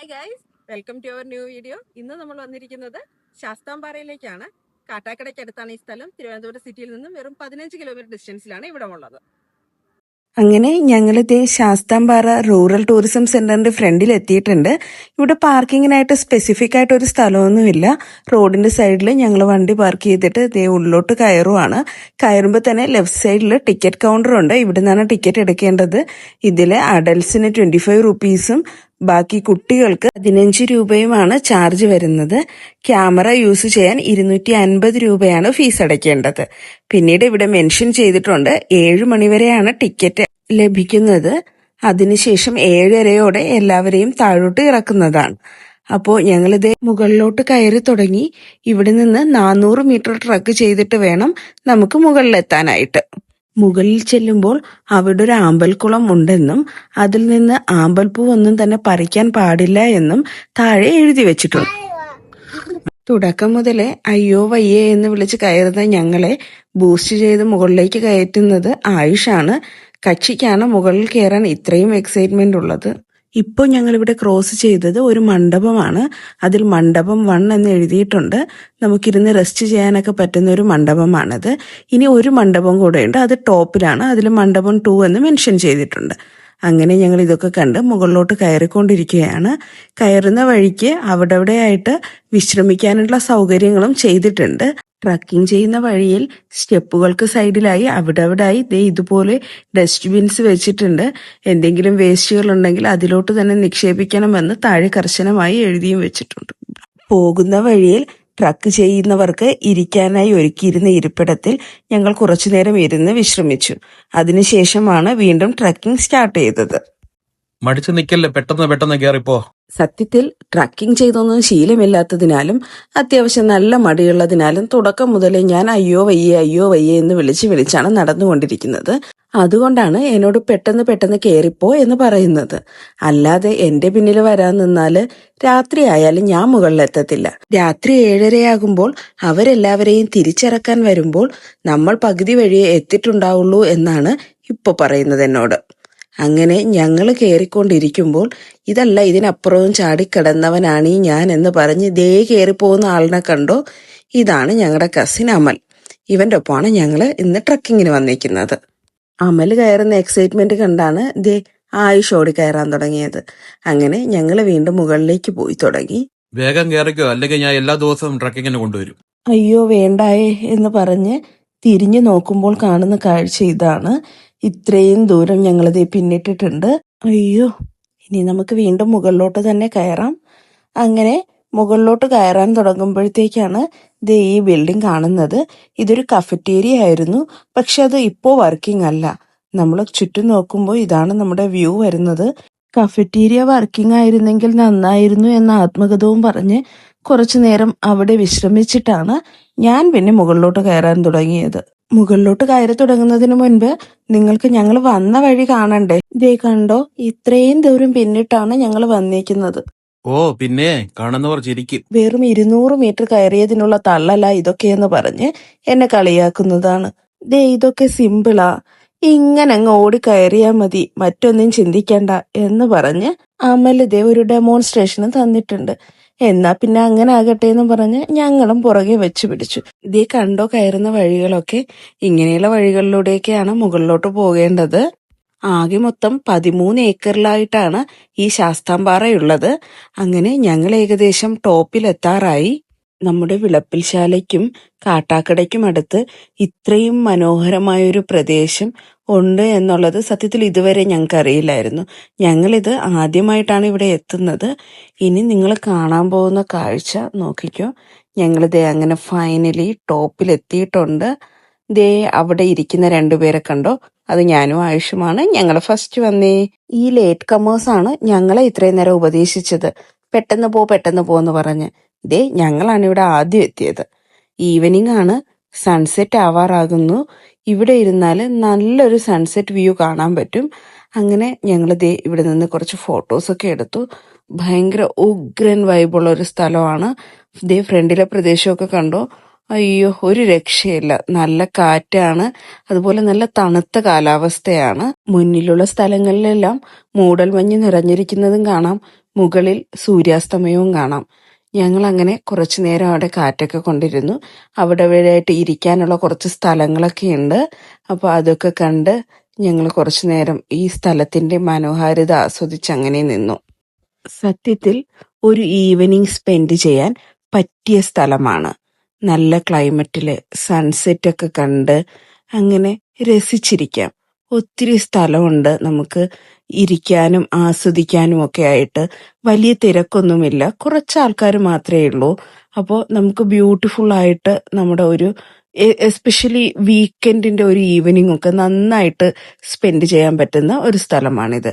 Hi guys, welcome to our new video. ഇന്ന് നമ്മൾ വന്നിരിക്കുന്നത് ശാസ്താംപാറയിലേക്കാണ്. കാട്ടാക്കടയ്ക്കടുത്താണ് ഈ സ്ഥലം. തിരുവനന്തപുരം സിറ്റിയിൽ നിന്നും വെറും 15 കിലോമീറ്റർ ഡിസ്റ്റൻസിലാണ് ഇവിടെ ഉള്ളത്. അങ്ങനെ ഞങ്ങളിത് ശാസ്താംപാറ റൂറൽ ടൂറിസം സെന്ററിന്റെ ഫ്രണ്ടിൽ എത്തിയിട്ടുണ്ട്. ഇവിടെ പാർക്കിങ്ങിനായിട്ട് സ്പെസിഫിക് ആയിട്ട് ഒരു സ്ഥലമൊന്നുമില്ല. റോഡിന്റെ സൈഡിൽ ഞങ്ങൾ വണ്ടി പാർക്ക് ചെയ്തിട്ട് ഇതേ ഉള്ളിലോട്ട് കയറുവാണ്. കയറുമ്പോൾ തന്നെ ലെഫ്റ്റ് സൈഡിൽ ടിക്കറ്റ് കൗണ്ടർ ഉണ്ട്. ഇവിടെ നിന്നാണ് ടിക്കറ്റ് എടുക്കേണ്ടത്. ഇതിൽ അഡൽട്സിന് 25 റുപ്പീസും ബാക്കി കുട്ടികൾക്ക് 15 രൂപയുമാണ് ചാർജ് വരുന്നത്. ക്യാമറ യൂസ് ചെയ്യാൻ 250 രൂപയാണ് ഫീസ് അടയ്ക്കേണ്ടത്. പിന്നീട് ഇവിടെ മെൻഷൻ ചെയ്തിട്ടുണ്ട് 7 മണിവരെയാണ് ടിക്കറ്റ് ലഭിക്കുന്നത്. അതിനുശേഷം 7:30 എല്ലാവരെയും താഴോട്ട് ഇറക്കുന്നതാണ്. അപ്പോൾ ഞങ്ങളിത് മുകളിലോട്ട് കയറി തുടങ്ങി. ഇവിടെ നിന്ന് 400 മീറ്റർ ട്രക്ക് ചെയ്തിട്ട് വേണം നമുക്ക് മുകളിലെത്താനായിട്ട്. മുകളിൽ ചെല്ലുമ്പോൾ അവിടെ ഒരു ആമ്പൽക്കുളം ഉണ്ടെന്നും അതിൽ നിന്ന് ആമ്പൽപ്പൂവൊന്നും തന്നെ പറിക്കാൻ പാടില്ല എന്നും താഴെ എഴുതി വെച്ചിട്ടുണ്ട്. തുടക്കം മുതലേ അയ്യോ വയ്യേ എന്ന് വിളിച്ച് കയറുന്ന ഞങ്ങളെ ബൂസ്റ്റ് ചെയ്ത് മുകളിലേക്ക് കയറ്റുന്നത് ആയുഷാണ്. കക്ഷിക്കാണ് മുകളിൽ കയറാൻ ഇത്രയും എക്സൈറ്റ്മെന്റ് ഉള്ളത്. ഇപ്പോൾ ഞങ്ങളിവിടെ ക്രോസ് ചെയ്തത് ഒരു മണ്ഡപമാണ്. അതിൽ മണ്ഡപം 1 എന്ന് എഴുതിയിട്ടുണ്ട്. നമുക്കിരുന്ന് റെസ്റ്റ് ചെയ്യാനൊക്കെ പറ്റുന്ന ഒരു മണ്ഡപമാണത്. ഇനി ഒരു മണ്ഡപം കൂടെയുണ്ട്, അത് ടോപ്പിലാണ്. അതിൽ മണ്ഡപം 2 എന്ന് മെൻഷൻ ചെയ്തിട്ടുണ്ട്. അങ്ങനെ ഞങ്ങൾ ഇതൊക്കെ കണ്ട് മുകളിലോട്ട് കയറിക്കൊണ്ടിരിക്കുകയാണ്. കയറുന്ന വഴിക്ക് അവിടെ ആയിട്ട് വിശ്രമിക്കാനുള്ള സൗകര്യങ്ങളും ചെയ്തിട്ടുണ്ട്. ട്രക്കിംഗ് ചെയ്യുന്ന വഴിയിൽ സ്റ്റെപ്പുകൾക്ക് സൈഡിലായി അവിടെയായി ഇതുപോലെ ഡസ്റ്റ്ബിൻസ് വെച്ചിട്ടുണ്ട്. എന്തെങ്കിലും വേസ്റ്റുകൾ ഉണ്ടെങ്കിൽ അതിലോട്ട് തന്നെ നിക്ഷേപിക്കണമെന്ന് താഴെ കർശനമായി എഴുതിയും വെച്ചിട്ടുണ്ട്. പോകുന്ന വഴിയിൽ ട്രക്ക് ചെയ്യുന്നവർക്ക് ഇരിക്കാനായി ഒരുക്കിയിരുന്ന ഇരിപ്പിടത്തിൽ ഞങ്ങൾ കുറച്ചുനേരം ഇരുന്ന് വിശ്രമിച്ചു. അതിനുശേഷമാണ് വീണ്ടും ട്രക്കിംഗ് സ്റ്റാർട്ട് ചെയ്തത്. മടിച്ചു നിൽക്കല്ലേ, പെട്ടെന്ന് കയറിപ്പോ. സത്യത്തിൽ ട്രക്കിംഗ് ചെയ്തൊന്നും ശീലമില്ലാത്തതിനാലും അത്യാവശ്യം നല്ല മടിയുള്ളതിനാലും തുടക്കം മുതലേ ഞാൻ അയ്യോ വയ്യേ എന്ന് വിളിച്ചാണ് നടന്നുകൊണ്ടിരിക്കുന്നത്. അതുകൊണ്ടാണ് എന്നോട് പെട്ടെന്ന് കയറിപ്പോ എന്ന് പറയുന്നത്. അല്ലാതെ എന്റെ പിന്നിൽ വരാൻ നിന്നാല് രാത്രി ആയാലും ഞാൻ മുകളിലെത്തത്തില്ല. രാത്രി 7:30 അവരെല്ലാവരെയും തിരിച്ചിറക്കാൻ വരുമ്പോൾ നമ്മൾ പകുതി വഴിയെ എത്തിയിട്ടുണ്ടാവുള്ളൂ എന്നാണ് ഇപ്പൊ പറയുന്നത് എന്നോട്. അങ്ങനെ ഞങ്ങൾ കയറിക്കൊണ്ടിരിക്കുമ്പോൾ ഇതല്ല ഇതിനപ്പുറവും ചാടിക്കിടന്നവനാണ് ഞാൻ എന്ന് പറഞ്ഞ് കയറിപ്പോകുന്ന ആളിനെ കണ്ടോ, ഇതാണ് ഞങ്ങളുടെ കസിൻ അമൽ. ഇവന്റെ ഒപ്പമാണ് ഞങ്ങൾ ഇന്ന് ട്രക്കിങ്ങിന് വന്നിരിക്കുന്നത്. അമൽ കയറുന്ന എക്സൈറ്റ്മെന്റ് കണ്ടാണ് ആയുഷ് ഓടി കയറാൻ തുടങ്ങിയത്. അങ്ങനെ ഞങ്ങൾ വീണ്ടും മുകളിലേക്ക് പോയി തുടങ്ങി. വേഗം കയറിക്കോ, അല്ലെങ്കിൽ ഞാൻ എല്ലാ ദിവസവും ട്രക്കിങ്ങിന് കൊണ്ടുവരും. അയ്യോ വേണ്ടായേ എന്ന് പറഞ്ഞ് തിരിഞ്ഞു നോക്കുമ്പോൾ കാണുന്ന കാഴ്ച ഇതാണ്. ഇത്രയും ദൂരം ഞങ്ങളിത് പിന്നിട്ടിട്ടുണ്ട്. അയ്യോ, ഇനി നമുക്ക് വീണ്ടും മുകളിലോട്ട് തന്നെ കയറാം. അങ്ങനെ മുകളിലോട്ട് കയറാൻ തുടങ്ങുമ്പോഴത്തേക്കാണ് ഈ ബിൽഡിംഗ് കാണുന്നത്. ഇതൊരു കഫറ്റേരിയ ആയിരുന്നു, പക്ഷെ അത് ഇപ്പോ വർക്കിംഗ് അല്ല. നമ്മൾ ചുറ്റും നോക്കുമ്പോൾ ഇതാണ് നമ്മുടെ വ്യൂ വരുന്നത്. കഫറ്റേരിയ വർക്കിംഗ് ആയിരുന്നെങ്കിൽ നന്നായിരുന്നു എന്ന ആത്മകഥവും പറഞ്ഞ് കുറച്ചു നേരം അവിടെ വിശ്രമിച്ചിട്ടാണ് ഞാൻ പിന്നെ മുകളിലോട്ട് കയറാൻ തുടങ്ങിയത്. മുകളിലോട്ട് കയറി തുടങ്ങുന്നതിന് മുൻപ് നിങ്ങൾക്ക് ഞങ്ങൾ വന്ന വഴി കാണണ്ടേ? കണ്ടോ, ഇത്രയും ദൂരം പിന്നിട്ടാണ് ഞങ്ങൾ വന്നേക്കുന്നത്. ഓ പിന്നെ കാണുന്നവർ ചിരിക്കും. വെറും 200 മീറ്റർ കയറിയതിനുള്ള തള്ളല ഇതൊക്കെയെന്ന് പറഞ്ഞ് എന്നെ കളിയാക്കുന്നതാണ്. ഇതൊക്കെ സിമ്പിളാ, ഇങ്ങനെ അങ്ങ് ഓടി കയറിയാ മതി, മറ്റൊന്നും ചിന്തിക്കണ്ട എന്ന് പറഞ്ഞ് അമൽ ഒരു ഡെമോൺസ്ട്രേഷന് തന്നിട്ടുണ്ട്. എന്നാ പിന്നെ അങ്ങനെ ആകട്ടെ എന്ന് പറഞ്ഞ് ഞങ്ങളും പുറകെ വെച്ചു പിടിച്ചു. കണ്ടോ കയറുന്ന വഴികളൊക്കെ, ഇങ്ങനെയുള്ള വഴികളിലൂടെയൊക്കെയാണ് മുകളിലോട്ട് പോകേണ്ടത്. ആകെ മൊത്തം 13 ഏക്കറിലായിട്ടാണ് ഈ ശാസ്താംപാറയുള്ളത്. അങ്ങനെ ഞങ്ങൾ ഏകദേശം ടോപ്പിലെത്താറായി. നമ്മുടെ വിളപ്പിൽശാലയ്ക്കും കാട്ടാക്കടയ്ക്കും അടുത്ത് ഇത്രയും മനോഹരമായൊരു പ്രദേശം ഉണ്ട് എന്നുള്ളത് സത്യത്തിൽ ഇതുവരെ ഞങ്ങൾക്ക് അറിയില്ലായിരുന്നു. ഞങ്ങളിത് ആദ്യമായിട്ടാണ് ഇവിടെ എത്തുന്നത്. ഇനി നിങ്ങൾ കാണാൻ പോകുന്ന കാഴ്ച നോക്കിക്കോ. ഞങ്ങളിത് അങ്ങനെ ഫൈനലി ടോപ്പിലെത്തിയിട്ടുണ്ട്. അവിടെ ഇരിക്കുന്ന 2 പേരെ കണ്ടോ, അത് ഞാനും ആയുഷുമാണ്. ഞങ്ങൾ ഫസ്റ്റ് വന്നേ. ഈ ലേറ്റ് കമേഴ്സാണ് ഞങ്ങളെ ഇത്രയും നേരം ഉപദേശിച്ചത്, പെട്ടെന്ന് പോ എന്ന് പറഞ്ഞ്. ഞങ്ങളാണ് ഇവിടെ ആദ്യം എത്തിയത്. ഈവനിങ് ആണ്, സൺസെറ്റ് ആവാറാകുന്നു. ഇവിടെ ഇരുന്നാല് നല്ലൊരു സൺസെറ്റ് വ്യൂ കാണാൻ പറ്റും. അങ്ങനെ ഞങ്ങൾ ഇവിടെ നിന്ന് കുറച്ച് ഫോട്ടോസൊക്കെ എടുത്തു. ഭയങ്കര ഉഗ്രൻ വൈബുള്ള ഒരു സ്ഥലമാണ്. ഫ്രണ്ടിലെ പ്രദേശമൊക്കെ കണ്ടോ, അയ്യോ ഒരു രക്ഷയില്ല. നല്ല കാറ്റാണ്, അതുപോലെ നല്ല തണുത്ത കാലാവസ്ഥയാണ്. മുന്നിലുള്ള സ്ഥലങ്ങളിലെല്ലാം മൂടൽമഞ്ഞ് നിറഞ്ഞിരിക്കുന്നതും കാണാം. മുകളിൽ സൂര്യാസ്തമയവും കാണാം. ഞങ്ങൾ അങ്ങനെ കുറച്ചു നേരം അവിടെ കാറ്റൊക്കെ കൊണ്ടിരുന്നു. അവിടെ ഇവിടെയായിട്ട് ഇരിക്കാനുള്ള കുറച്ച് സ്ഥലങ്ങളൊക്കെ ഉണ്ട്. അപ്പോൾ അതൊക്കെ കണ്ട് ഞങ്ങൾ കുറച്ചു നേരം ഈ സ്ഥലത്തിന്റെ മനോഹാരിത ആസ്വദിച്ച് അങ്ങനെ നിന്നു. സത്യത്തിൽ ഒരു ഈവനിങ് സ്പെൻഡ് ചെയ്യാൻ പറ്റിയ സ്ഥലമാണ്. നല്ല ക്ലൈമറ്റില് സൺസെറ്റ് ഒക്കെ കണ്ട് അങ്ങനെ രസിച്ചിരിക്കാം. ഒത്തിരി സ്ഥലമുണ്ട് നമുക്ക് ഇരിക്കാനും ആസ്വദിക്കാനും ഒക്കെ ആയിട്ട്. വലിയ തിരക്കൊന്നുമില്ല, കുറച്ച് ആൾക്കാർ മാത്രമേ ഉള്ളൂ. അപ്പോൾ നമുക്ക് ബ്യൂട്ടിഫുൾ ആയിട്ട് നമ്മുടെ ഒരു എസ്പെഷ്യലി വീക്കെൻഡിന്റെ ഒരു ഈവനിങ് ഒക്കെ നന്നായിട്ട് സ്പെൻഡ് ചെയ്യാൻ പറ്റുന്ന ഒരു സ്ഥലമാണിത്.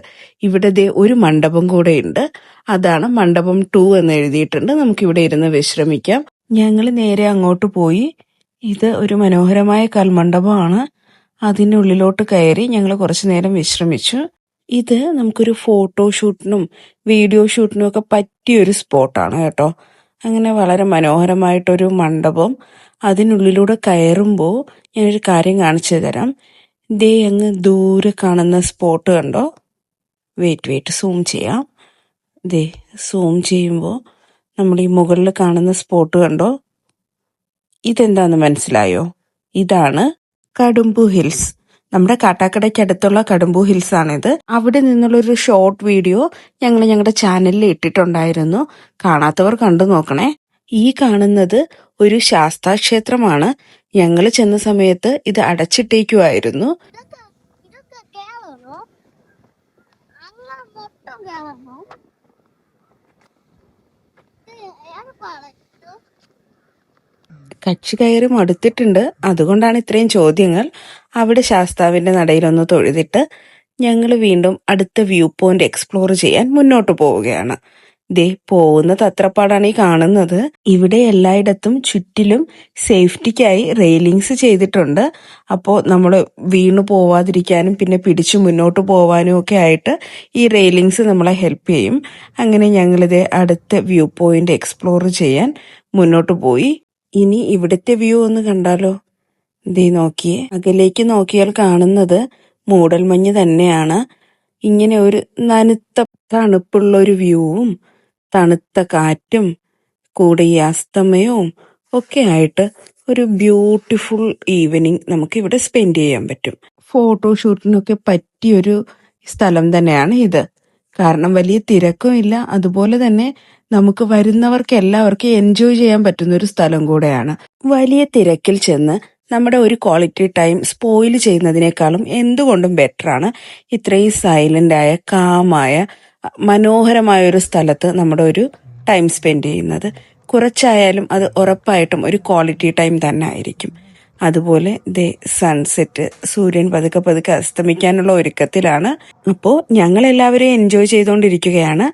ഇവിടെ ദേ ഒരു മണ്ഡപം കൂടെ ഉണ്ട്. അതാണ് മണ്ഡപം 2 എന്ന് എഴുതിയിട്ടുണ്ട്. നമുക്കിവിടെ ഇരുന്ന് വിശ്രമിക്കാം. ഞങ്ങൾ നേരെ അങ്ങോട്ട് പോയി. ഇത് ഒരു മനോഹരമായ കൽമണ്ഡപമാണ്. അതിനുള്ളിലോട്ട് കയറി ഞങ്ങൾ കുറച്ചു നേരം വിശ്രമിച്ചു. ഇത് നമുക്കൊരു ഫോട്ടോഷൂട്ടിനും വീഡിയോ ഷൂട്ടിനും ഒക്കെ പറ്റിയൊരു സ്പോട്ടാണ് കേട്ടോ. അങ്ങനെ വളരെ മനോഹരമായിട്ടൊരു മണ്ഡപം. അതിനുള്ളിലൂടെ കയറുമ്പോൾ ഞാനൊരു കാര്യം കാണിച്ചു തരാം. ദേ അങ്ങ് ദൂരെ കാണുന്ന സ്പോട്ട് കണ്ടോ? വെയിറ്റ് സൂം ചെയ്യാം. ദേ സൂം ചെയ്യുമ്പോൾ നമ്മൾ ഈ മുകളിൽ കാണുന്ന സ്പോട്ട് കണ്ടോ? ഇതെന്താന്ന് മനസ്സിലായോ? ഇതാണ് കടുംബു ഹിൽസ്. നമ്മുടെ കാട്ടാക്കടയ്ക്ക് അടുത്തുള്ള കടുംബു ഹിൽസ് ആണിത്. അവിടെ നിന്നുള്ളൊരു ഷോർട്ട് വീഡിയോ ഞങ്ങൾ ഞങ്ങളുടെ ചാനലിൽ ഇട്ടിട്ടുണ്ടായിരുന്നു. കാണാത്തവർ കണ്ടു നോക്കണേ. ഈ കാണുന്നത് ഒരു ശാസ്താ ക്ഷേത്രമാണ്. ഞങ്ങൾ ചെന്ന സമയത്ത് ഇത് അടച്ചിട്ടേക്കുമായിരുന്നു. ഇതൊക്കെ കേറണോ? അങ്ങനെ മൊത്തം കേറണോ? ഏർപ്പാട് കച്ചി കയറി മടുത്തിട്ടുണ്ട്. അതുകൊണ്ടാണ് ഇത്രയും ചോദ്യങ്ങൾ. അവിടെ ശാസ്താവിന്റെ നടയിലൊന്ന് തൊഴുതിട്ട് ഞങ്ങൾ വീണ്ടും അടുത്ത വ്യൂ പോയിന്റ് എക്സ്പ്ലോർ ചെയ്യാൻ മുന്നോട്ട് പോവുകയാണ്. ദേ പോകുന്നത് അത്രപ്പാടാണ് ഈ കാണുന്നത്. ഇവിടെ എല്ലായിടത്തും ചുറ്റിലും സേഫ്റ്റിക്കായി റെയിലിങ്സ് ചെയ്തിട്ടുണ്ട്. അപ്പോൾ നമ്മൾ വീണു പോവാതിരിക്കാനും പിന്നെ പിടിച്ചു മുന്നോട്ട് പോവാനും ഒക്കെ ആയിട്ട് ഈ റെയിലിങ്സ് നമ്മളെ ഹെൽപ്പ് ചെയ്യും. അങ്ങനെ ഞങ്ങളിത് അടുത്ത വ്യൂ പോയിന്റ് എക്സ്പ്ലോർ ചെയ്യാൻ മുന്നോട്ട് പോയി. ഇനി ഇവിടുത്തെ വ്യൂ ഒന്ന് കണ്ടാലോ? ദേ നോക്കിയേ, അകലേക്ക് നോക്കിയാൽ കാണുന്നത് മൂടൽമഞ്ഞ് തന്നെയാണ്. ഇങ്ങനെ ഒരു നനുത്ത തണുപ്പുള്ള ഒരു വ്യൂവും തണുത്ത കാറ്റും കൂടെ ഈ അസ്തമയവും ഒക്കെ ആയിട്ട് ഒരു ബ്യൂട്ടിഫുൾ ഈവനിങ് നമുക്ക് ഇവിടെ സ്പെൻഡ് ചെയ്യാൻ പറ്റും. ഫോട്ടോഷൂട്ടിനൊക്കെ പറ്റിയൊരു സ്ഥലം തന്നെയാണ് ഇത്. കാരണം വലിയ തിരക്കും ഇല്ല. അതുപോലെ തന്നെ നമുക്ക് വരുന്നവർക്ക് എല്ലാവർക്കും എൻജോയ് ചെയ്യാൻ പറ്റുന്ന ഒരു സ്ഥലം കൂടെയാണ്. വലിയ തിരക്കിൽ ചെന്ന് നമ്മുടെ ഒരു ക്വാളിറ്റി ടൈം സ്പോയിൽ ചെയ്യുന്നതിനേക്കാളും എന്തുകൊണ്ടും ബെറ്ററാണ് ഇത്രയും സൈലന്റ് ആയ കാമായ മനോഹരമായ ഒരു സ്ഥലത്ത് നമ്മുടെ ഒരു ടൈം സ്പെൻഡ് ചെയ്യുന്നത്. കുറച്ചായാലും അത് ഉറപ്പായിട്ടും ഒരു ക്വാളിറ്റി ടൈം തന്നെ ആയിരിക്കും. അതുപോലെ ദേ സൺസെറ്റ്, സൂര്യൻ പതുക്കെ പതുക്കെ അസ്തമിക്കാനുള്ള ഒരുക്കത്തിലാണ്. അപ്പോൾ ഞങ്ങളെല്ലാവരും എൻജോയ് ചെയ്തുകൊണ്ടിരിക്കുകയാണ്.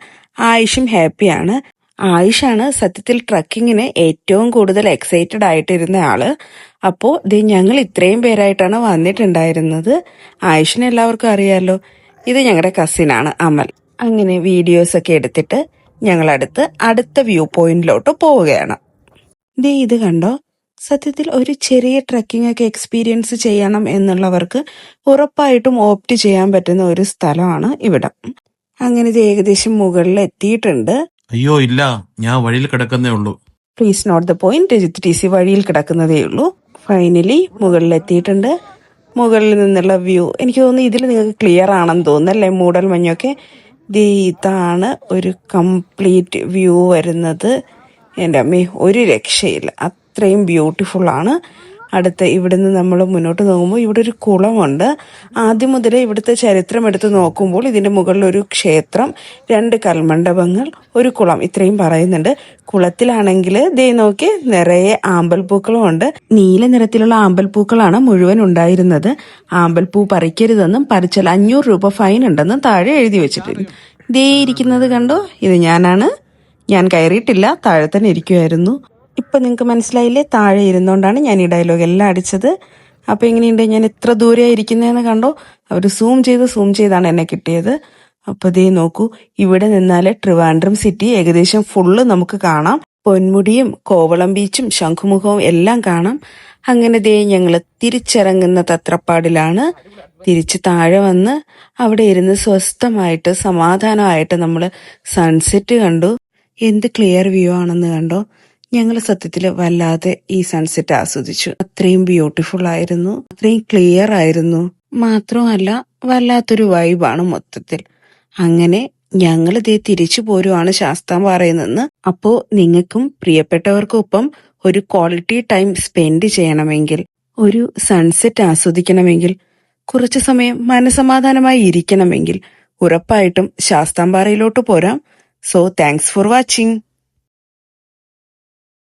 ആയിഷും ഹാപ്പിയാണ്. ആയിഷാണ് സത്യത്തിൽ ട്രക്കിങ്ങിന് ഏറ്റവും കൂടുതൽ എക്സൈറ്റഡ് ആയിട്ടിരുന്ന ആള്. അപ്പോൾ ദേ ഞങ്ങൾ ഇത്രയും പേരായിട്ടാണ് വന്നിട്ടുണ്ടായിരുന്നത്. ആയിഷിനെ എല്ലാവർക്കും അറിയാലോ. ഇത് ഞങ്ങളുടെ കസിനാണ് അമൽ. അങ്ങനെ വീഡിയോസ് ഒക്കെ എടുത്തിട്ട് ഞങ്ങൾ അടുത്ത വ്യൂ പോയിന്റിലോട്ട് പോവുകയാണ്. ദേ ഇത് കണ്ടോ? സത്യത്തിൽ ഒരു ചെറിയ ട്രക്കിംഗ് ഒക്കെ എക്സ്പീരിയൻസ് ചെയ്യണം എന്നുള്ളവർക്ക് ഉറപ്പായിട്ടും ഓപ്റ്റ് ചെയ്യാൻ പറ്റുന്ന ഒരു സ്ഥലമാണ് ഇവിടം. അങ്ങനെ ഇത് ഏകദേശം മുകളിൽ എത്തിയിട്ടുണ്ട്. അയ്യോ ഇല്ല, ഞാൻ വഴിയിൽ കിടക്കുന്നേ ഉള്ളൂ. Please note the point. Rajith TC വഴിയിൽ കിടക്കുന്നതേ ഉള്ളൂ. ഫൈനലി മുകളിൽ എത്തിയിട്ടുണ്ട്. മുകളിൽ നിന്നുള്ള വ്യൂ എനിക്ക് തോന്നുന്നു ഇതിൽ നിങ്ങൾക്ക് ക്ലിയർ ആണെന്ന് തോന്നുന്നല്ലേ, മൂടൽ മഞ്ഞൊക്കെ. ഇതാണ് ഒരു കംപ്ലീറ്റ് വ്യൂ വരുന്നത്. എൻ്റെ അമ്മേ, ഒരു രക്ഷയില്ല, അത്രയും ബ്യൂട്ടിഫുൾ ആണ്. ഇവിടുന്ന് നമ്മൾ മുന്നോട്ട് നോക്കുമ്പോൾ ഇവിടെ ഒരു കുളമുണ്ട്. ആദ്യം മുതലേ ഇവിടുത്തെ ചരിത്രം എടുത്ത് നോക്കുമ്പോൾ ഇതിന്റെ മുകളിൽ ഒരു ക്ഷേത്രം, 2 കൽമണ്ഡപങ്ങൾ, ഒരു കുളം, ഇത്രയും പറയുന്നുണ്ട്. കുളത്തിലാണെങ്കിൽ ദേ നോക്കി നിറയെ ആമ്പൽപ്പൂക്കളും ഉണ്ട്. നീല നിറത്തിലുള്ള ആമ്പൽപ്പൂക്കളാണ് മുഴുവൻ ഉണ്ടായിരുന്നത്. ആമ്പൽപ്പൂ പറിക്കരുതെന്നും പറിച്ചാൽ 500 രൂപ ഫൈൻ ഉണ്ടെന്നും താഴെ എഴുതി വെച്ചിട്ടുണ്ട്. ദേ ഇരിക്കുന്നത് കണ്ടോ? ഇത് ഞാനാണ്. ഞാൻ കയറിയിട്ടില്ല, താഴെ തന്നെ ഇരിക്കുമായിരുന്നു. ഇപ്പൊ നിങ്ങൾക്ക് മനസ്സിലായില്ലേ, താഴെ ഇരുന്നോണ്ടാണ് ഞാൻ ഈ ഡയലോഗ് എല്ലാം അടിച്ചത്. അപ്പൊ എങ്ങനെയുണ്ട്, ഞാൻ എത്ര ദൂരെ ഇരിക്കുന്നതെന്ന് കണ്ടോ? അവർ സൂം ചെയ്താണ് എന്നെ കിട്ടിയത്. അപ്പൊ ദേ നോക്കൂ, ഇവിടെ നിന്നാല് ട്രിവാൻഡ്രം സിറ്റി ഏകദേശം ഫുള്ള് നമുക്ക് കാണാം. പൊന്മുടിയും കോവളം ബീച്ചും ശംഖുമുഖവും എല്ലാം കാണാം. അങ്ങനെ ദേ ഞങ്ങൾ തിരിച്ചിറങ്ങുന്ന തത്രപ്പാടിലാണ്. തിരിച്ച് താഴെ വന്ന് അവിടെ ഇരുന്ന് സ്വസ്ഥമായിട്ട് സമാധാനമായിട്ട് നമ്മൾ സൺസെറ്റ് കണ്ടു. എന്ത് ക്ലിയർ വ്യൂ ആണെന്ന് കണ്ടോ. ഞങ്ങൾ സത്യത്തിൽ വല്ലാതെ ഈ സൺസെറ്റ് ആസ്വദിച്ചു. അത്രയും ബ്യൂട്ടിഫുൾ ആയിരുന്നു, അത്രയും ക്ലിയർ ആയിരുന്നു. മാത്രമല്ല വല്ലാത്തൊരു വൈബാണ് മൊത്തത്തിൽ. അങ്ങനെ ഞങ്ങൾ ഇതേ തിരിച്ചു പോരുവാണ് ശാസ്താംപാറയിൽ നിന്ന്. അപ്പോ നിങ്ങൾക്കും പ്രിയപ്പെട്ടവർക്കൊപ്പം ഒരു ക്വാളിറ്റി ടൈം സ്പെൻഡ് ചെയ്യണമെങ്കിൽ, ഒരു സൺസെറ്റ് ആസ്വദിക്കണമെങ്കിൽ, കുറച്ചു സമയം മനസമാധാനമായി ഇരിക്കണമെങ്കിൽ ഉറപ്പായിട്ടും ശാസ്താംപാറയിലോട്ട് പോരാം. So thanks for watching.